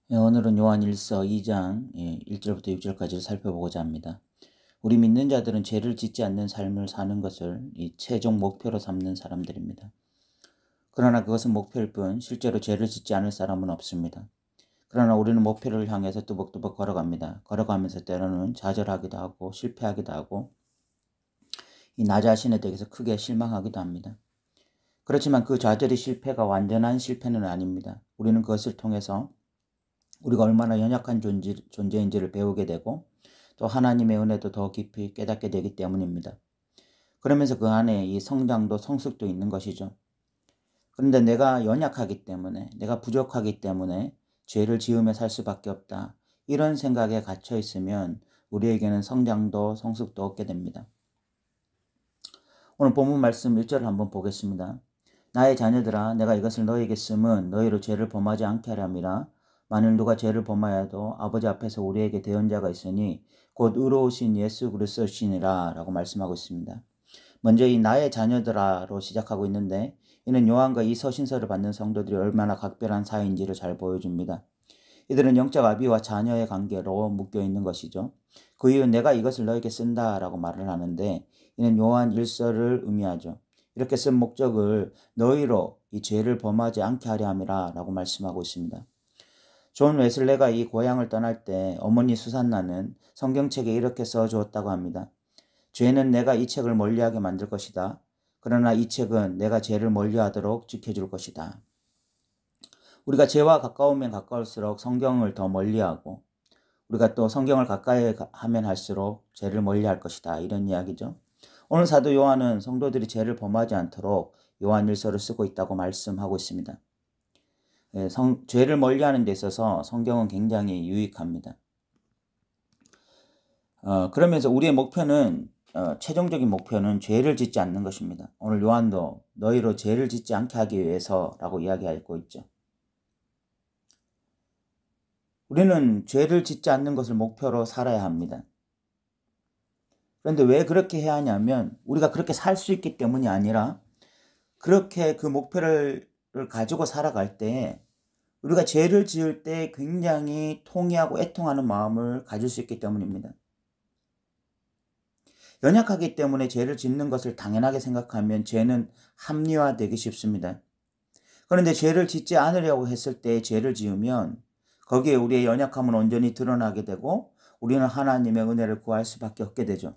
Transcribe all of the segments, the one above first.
오늘은 요한일서 2장 1절부터 6절까지를 살펴보고자 합니다. 우리 믿는 자들은 죄를 짓지 않는 삶을 사는 것을 이 최종 목표로 삼는 사람들입니다. 그러나 그것은 목표일 뿐 실제로 죄를 짓지 않을 사람은 없습니다. 그러나 우리는 목표를 향해서 뚜벅뚜벅 걸어갑니다. 걸어가면서 때로는 좌절하기도 하고 실패하기도 하고 나 자신에 대해서 크게 실망하기도 합니다. 그렇지만 그 좌절이 실패가 완전한 실패는 아닙니다. 우리는 그것을 통해서 우리가 얼마나 연약한 존재인지를 배우게 되고 또 하나님의 은혜도 더 깊이 깨닫게 되기 때문입니다. 그러면서 그 안에 이 성장도 성숙도 있는 것이죠. 그런데 내가 연약하기 때문에, 내가 부족하기 때문에 죄를 지으며 살 수밖에 없다, 이런 생각에 갇혀 있으면 우리에게는 성장도 성숙도 없게 됩니다. 오늘 본문 말씀 1절을 한번 보겠습니다. 나의 자녀들아, 내가 이것을 너희에게 쓰면 너희로 죄를 범하지 않게 하렴이라. 만일 누가 죄를 범하여도 아버지 앞에서 우리에게 대언자가 있으니 곧 의로우신 예수 그리스도시니라 라고 말씀하고 있습니다. 먼저 이 나의 자녀들아로 시작하고 있는데, 이는 요한과 이 서신서를 받는 성도들이 얼마나 각별한 사이인지를 잘 보여줍니다. 이들은 영적 아비와 자녀의 관계로 묶여 있는 것이죠. 그 이유 내가 이것을 너에게 쓴다 라고 말을 하는데, 이는 요한 1서를 의미하죠. 이렇게 쓴 목적을 너희로 이 죄를 범하지 않게 하려 함이라 라고 말씀하고 있습니다. 존 웨슬레가 이 고향을 떠날 때 어머니 수산나는 성경책에 이렇게 써주었다고 합니다. 죄는 내가 이 책을 멀리하게 만들 것이다. 그러나 이 책은 내가 죄를 멀리하도록 지켜줄 것이다. 우리가 죄와 가까우면 가까울수록 성경을 더 멀리하고, 우리가 또 성경을 가까이 하면 할수록 죄를 멀리할 것이다, 이런 이야기죠. 오늘 사도 요한은 성도들이 죄를 범하지 않도록 요한 1서를 쓰고 있다고 말씀하고 있습니다. 죄를 멀리하는 데 있어서 성경은 굉장히 유익합니다. 그러면서 우리의 목표는, 최종적인 목표는 죄를 짓지 않는 것입니다. 오늘 요한도 너희로 죄를 짓지 않게 하기 위해서라고 이야기하고 있죠. 우리는 죄를 짓지 않는 것을 목표로 살아야 합니다. 그런데 왜 그렇게 해야 하냐면, 우리가 그렇게 살 수 있기 때문이 아니라, 그렇게 그 목표를 가지고 살아갈 때 우리가 죄를 지을 때 굉장히 통회하고 애통하는 마음을 가질 수 있기 때문입니다. 연약하기 때문에 죄를 짓는 것을 당연하게 생각하면 죄는 합리화되기 쉽습니다. 그런데 죄를 짓지 않으려고 했을 때 죄를 지으면 거기에 우리의 연약함은 온전히 드러나게 되고 우리는 하나님의 은혜를 구할 수밖에 없게 되죠.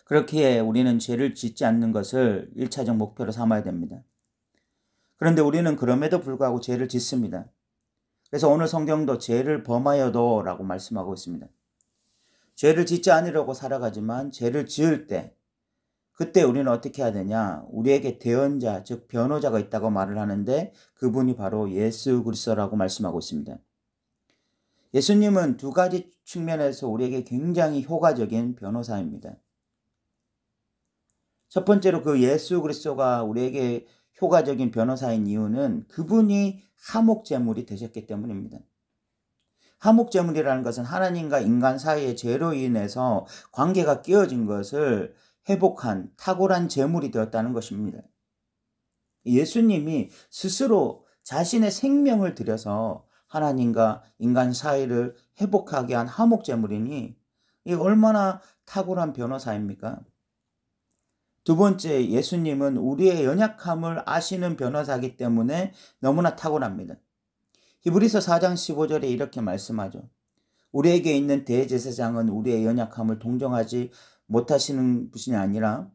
그렇기에 우리는 죄를 짓지 않는 것을 1차적 목표로 삼아야 됩니다. 그런데 우리는 그럼에도 불구하고 죄를 짓습니다. 그래서 오늘 성경도 죄를 범하여도 라고 말씀하고 있습니다. 죄를 짓지 않으려고 살아가지만 죄를 지을 때, 그때 우리는 어떻게 해야 되냐? 우리에게 대언자, 즉 변호자가 있다고 말을 하는데 그분이 바로 예수 그리스도라고 말씀하고 있습니다. 예수님은 두 가지 측면에서 우리에게 굉장히 효과적인 변호사입니다. 첫 번째로 그 예수 그리스도가 우리에게 효과적인 변호사인 이유는 그분이 화목제물이 되셨기 때문입니다. 화목제물이라는 것은 하나님과 인간 사이의 죄로 인해서 관계가 깨어진 것을 회복한 탁월한 제물이 되었다는 것입니다. 예수님이 스스로 자신의 생명을 들여서 하나님과 인간 사이를 회복하게 한 화목제물이니 이 얼마나 탁월한 변호사입니까? 두 번째, 예수님은 우리의 연약함을 아시는 변호사이기 때문에 너무나 탁월합니다. 히브리서 4장 15절에 이렇게 말씀하죠. 우리에게 있는 대제사장은 우리의 연약함을 동정하지 못하시는 분이 아니라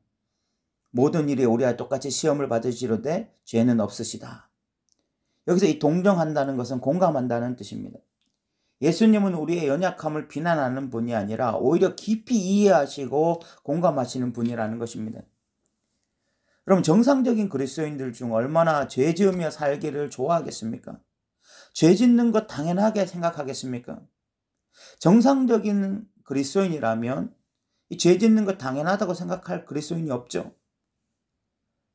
모든 일에 우리와 똑같이 시험을 받으시로되 죄는 없으시다. 여기서 이 동정한다는 것은 공감한다는 뜻입니다. 예수님은 우리의 연약함을 비난하는 분이 아니라 오히려 깊이 이해하시고 공감하시는 분이라는 것입니다. 그럼 정상적인 그리스도인들 중 얼마나 죄 지으며 살기를 좋아하겠습니까? 죄 짓는 것 당연하게 생각하겠습니까? 정상적인 그리스도인이라면 이 죄 짓는 것 당연하다고 생각할 그리스도인이 없죠.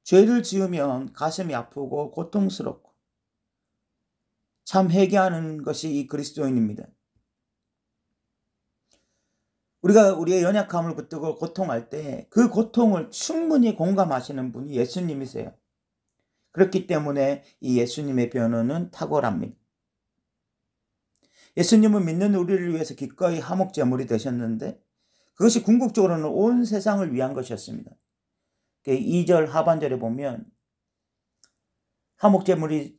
죄를 지으면 가슴이 아프고 고통스럽고 참 회개하는 것이 이 그리스도인입니다. 우리가 우리의 연약함을 붙들고 고통할 때 그 고통을 충분히 공감하시는 분이 예수님이세요. 그렇기 때문에 이 예수님의 변호는 탁월합니다. 예수님은 믿는 우리를 위해서 기꺼이 화목제물이 되셨는데 그것이 궁극적으로는 온 세상을 위한 것이었습니다. 2절 하반절에 보면 화목제물이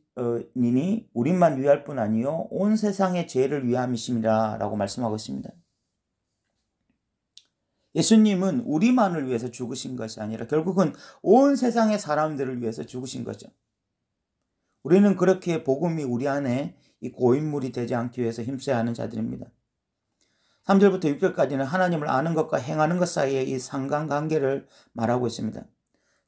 니니 우리만 위할 뿐 아니요 온 세상의 죄를 위함이심이라 라고 말씀하고 있습니다. 예수님은 우리만을 위해서 죽으신 것이 아니라 결국은 온 세상의 사람들을 위해서 죽으신 거죠. 우리는 그렇게 복음이 우리 안에 이 고인물이 되지 않기 위해서 힘써야 하는 자들입니다. 3절부터 6절까지는 하나님을 아는 것과 행하는 것 사이의 이 상관관계를 말하고 있습니다.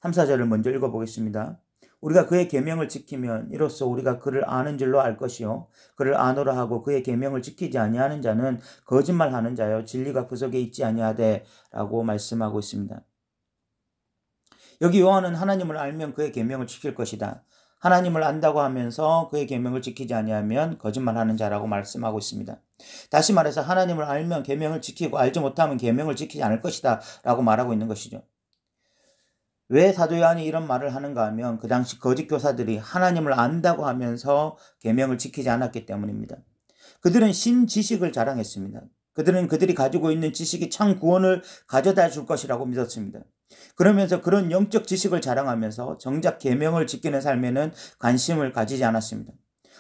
3, 4절을 먼저 읽어보겠습니다. 우리가 그의 계명을 지키면 이로써 우리가 그를 아는 줄로 알 것이요 그를 아노라 하고 그의 계명을 지키지 아니하는 자는 거짓말하는 자요 진리가 그 속에 있지 아니하되 라고 말씀하고 있습니다. 여기 요한은 하나님을 알면 그의 계명을 지킬 것이다. 하나님을 안다고 하면서 그의 계명을 지키지 아니하면 거짓말하는 자라고 말씀하고 있습니다. 다시 말해서 하나님을 알면 계명을 지키고 알지 못하면 계명을 지키지 않을 것이다 라고 말하고 있는 것이죠. 왜 사도 요한이 이런 말을 하는가 하면 그 당시 거짓 교사들이 하나님을 안다고 하면서 계명을 지키지 않았기 때문입니다. 그들은 신지식을 자랑했습니다. 그들은 그들이 가지고 있는 지식이 참 구원을 가져다 줄 것이라고 믿었습니다. 그러면서 그런 영적 지식을 자랑하면서 정작 계명을 지키는 삶에는 관심을 가지지 않았습니다.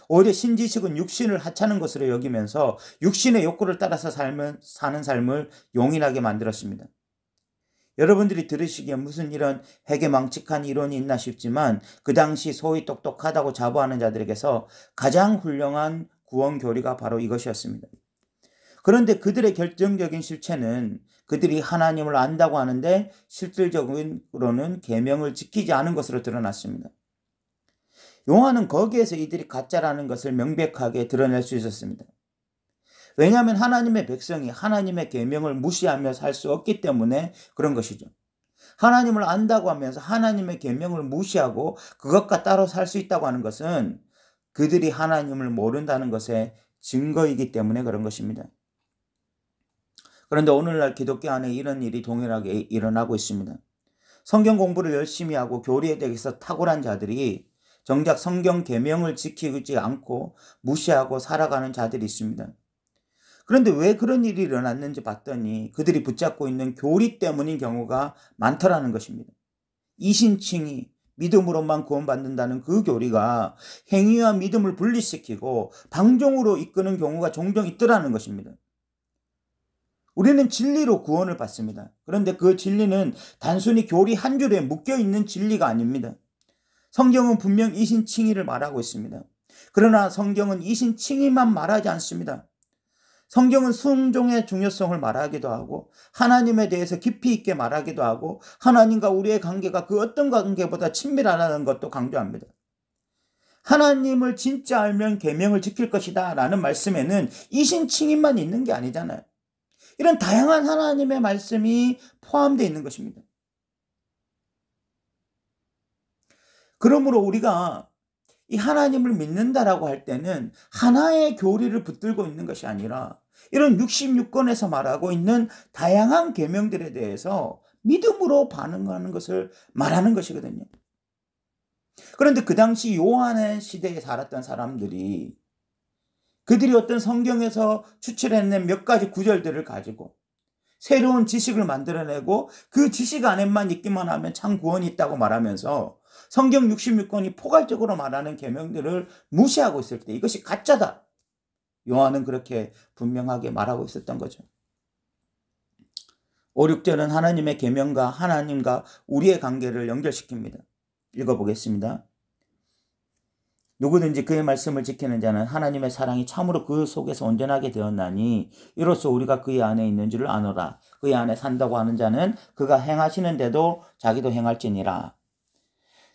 오히려 신지식은 육신을 하찮은 것으로 여기면서 육신의 욕구를 따라서 사는 삶을 용인하게 만들었습니다. 여러분들이 들으시기에 무슨 이런 해괴망측한 이론이 있나 싶지만 그 당시 소위 똑똑하다고 자부하는 자들에게서 가장 훌륭한 구원 교리가 바로 이것이었습니다. 그런데 그들의 결정적인 실체는 그들이 하나님을 안다고 하는데 실질적으로는 계명을 지키지 않은 것으로 드러났습니다. 요한은 거기에서 이들이 가짜라는 것을 명백하게 드러낼 수 있었습니다. 왜냐하면 하나님의 백성이 하나님의 계명을 무시하며 살 수 없기 때문에 그런 것이죠. 하나님을 안다고 하면서 하나님의 계명을 무시하고 그것과 따로 살 수 있다고 하는 것은 그들이 하나님을 모른다는 것의 증거이기 때문에 그런 것입니다. 그런데 오늘날 기독교 안에 이런 일이 동일하게 일어나고 있습니다. 성경 공부를 열심히 하고 교리에 대해서 탁월한 자들이 정작 성경 계명을 지키지 않고 무시하고 살아가는 자들이 있습니다. 그런데 왜 그런 일이 일어났는지 봤더니 그들이 붙잡고 있는 교리 때문인 경우가 많더라는 것입니다. 이신칭의, 믿음으로만 구원받는다는 그 교리가 행위와 믿음을 분리시키고 방종으로 이끄는 경우가 종종 있더라는 것입니다. 우리는 진리로 구원을 받습니다. 그런데 그 진리는 단순히 교리 한 줄에 묶여있는 진리가 아닙니다. 성경은 분명 이신칭의를 말하고 있습니다. 그러나 성경은 이신칭의만 말하지 않습니다. 성경은 순종의 중요성을 말하기도 하고 하나님에 대해서 깊이 있게 말하기도 하고 하나님과 우리의 관계가 그 어떤 관계보다 친밀하다는 것도 강조합니다. 하나님을 진짜 알면 계명을 지킬 것이다 라는 말씀에는 이신칭의만 있는 게 아니잖아요. 이런 다양한 하나님의 말씀이 포함되어 있는 것입니다. 그러므로 우리가 이 하나님을 믿는다라고 할 때는 하나의 교리를 붙들고 있는 것이 아니라 이런 66권에서 말하고 있는 다양한 계명들에 대해서 믿음으로 반응하는 것을 말하는 것이거든요. 그런데 그 당시 요한의 시대에 살았던 사람들이 그들이 어떤 성경에서 추출해낸 몇 가지 구절들을 가지고 새로운 지식을 만들어내고 그 지식 안에만 있기만 하면 참 구원이 있다고 말하면서 성경 66권이 포괄적으로 말하는 계명들을 무시하고 있을 때 이것이 가짜다. 요한은 그렇게 분명하게 말하고 있었던 거죠. 5, 6절은 하나님의 계명과 하나님과 우리의 관계를 연결시킵니다. 읽어보겠습니다. 누구든지 그의 말씀을 지키는 자는 하나님의 사랑이 참으로 그 속에서 온전하게 되었나니 이로써 우리가 그의 안에 있는 줄을 아노라. 그의 안에 산다고 하는 자는 그가 행하시는데도 자기도 행할지니라.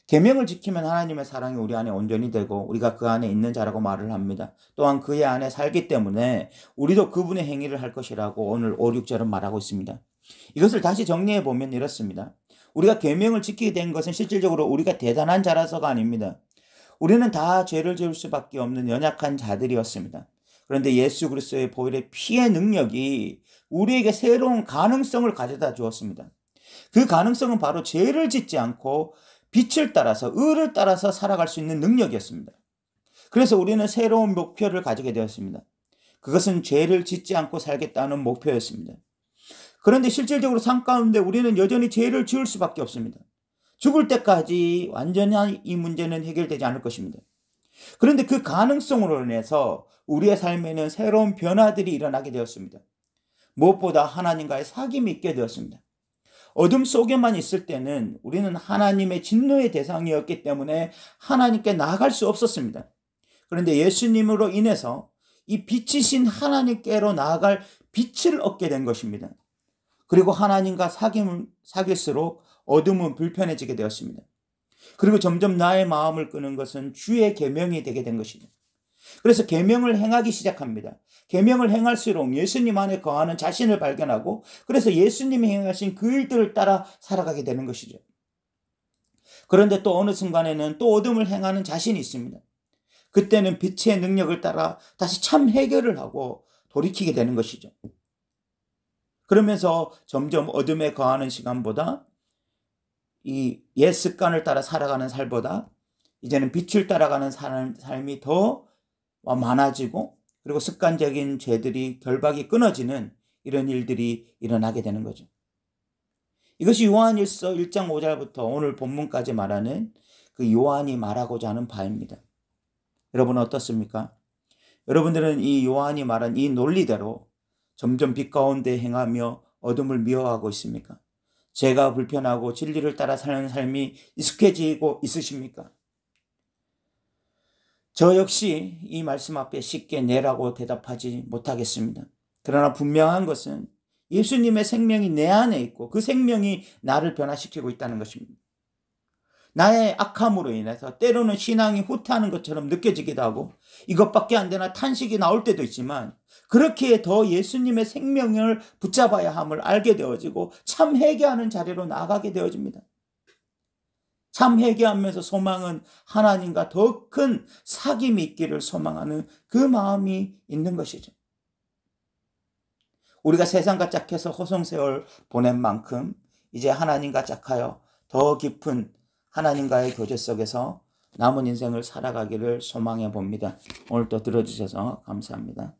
계명을 지키면 하나님의 사랑이 우리 안에 온전히 되고 우리가 그 안에 있는 자라고 말을 합니다. 또한 그의 안에 살기 때문에 우리도 그분의 행위를 할 것이라고 오늘 5, 6절은 말하고 있습니다. 이것을 다시 정리해 보면 이렇습니다. 우리가 계명을 지키게 된 것은 실질적으로 우리가 대단한 자라서가 아닙니다. 우리는 다 죄를 지을 수밖에 없는 연약한 자들이었습니다. 그런데 예수 그리스도의 보혈의 피의 능력이 우리에게 새로운 가능성을 가져다 주었습니다. 그 가능성은 바로 죄를 짓지 않고 빛을 따라서 의를 따라서 살아갈 수 있는 능력이었습니다. 그래서 우리는 새로운 목표를 가지게 되었습니다. 그것은 죄를 짓지 않고 살겠다는 목표였습니다. 그런데 실질적으로 삶 가운데 우리는 여전히 죄를 지을 수밖에 없습니다. 죽을 때까지 완전히 이 문제는 해결되지 않을 것입니다. 그런데 그 가능성으로 인해서 우리의 삶에는 새로운 변화들이 일어나게 되었습니다. 무엇보다 하나님과의 사귐이 있게 되었습니다. 어둠 속에만 있을 때는 우리는 하나님의 진노의 대상이었기 때문에 하나님께 나아갈 수 없었습니다. 그런데 예수님으로 인해서 이 빛이신 하나님께로 나아갈 빛을 얻게 된 것입니다. 그리고 하나님과 사귈수록 어둠은 불편해지게 되었습니다. 그리고 점점 나의 마음을 끄는 것은 주의 계명이 되게 된 것이죠. 그래서 계명을 행하기 시작합니다. 계명을 행할수록 예수님 안에 거하는 자신을 발견하고 그래서 예수님이 행하신 그 일들을 따라 살아가게 되는 것이죠. 그런데 또 어느 순간에는 또 어둠을 행하는 자신이 있습니다. 그때는 빛의 능력을 따라 다시 참 해결을 하고 돌이키게 되는 것이죠. 그러면서 점점 어둠에 거하는 시간보다 이 옛 습관을 따라 살아가는 삶보다 이제는 빛을 따라가는 삶이 더 많아지고 그리고 습관적인 죄들이 결박이 끊어지는 이런 일들이 일어나게 되는 거죠. 이것이 요한일서 1장 5절부터 오늘 본문까지 말하는 그 요한이 말하고자 하는 바입니다. 여러분 어떻습니까? 여러분들은 이 요한이 말한 이 논리대로 점점 빛 가운데 행하며 어둠을 미워하고 있습니까? 죄가 불편하고 진리를 따라 사는 삶이 익숙해지고 있으십니까? 저 역시 이 말씀 앞에 쉽게 네라고 대답하지 못하겠습니다. 그러나 분명한 것은 예수님의 생명이 내 안에 있고 그 생명이 나를 변화시키고 있다는 것입니다. 나의 악함으로 인해서 때로는 신앙이 후퇴하는 것처럼 느껴지기도 하고 이것밖에 안 되나 탄식이 나올 때도 있지만 그렇게 더 예수님의 생명을 붙잡아야 함을 알게 되어지고 참 회개하는 자리로 나아가게 되어집니다. 참 회개하면서 소망은 하나님과 더 큰 사귐이 있기를 소망하는 그 마음이 있는 것이죠. 우리가 세상과 짝해서 허송세월 보낸 만큼 이제 하나님과 짝하여 더 깊은 하나님과의 교제 속에서 남은 인생을 살아가기를 소망해 봅니다. 오늘 또 들어주셔서 감사합니다.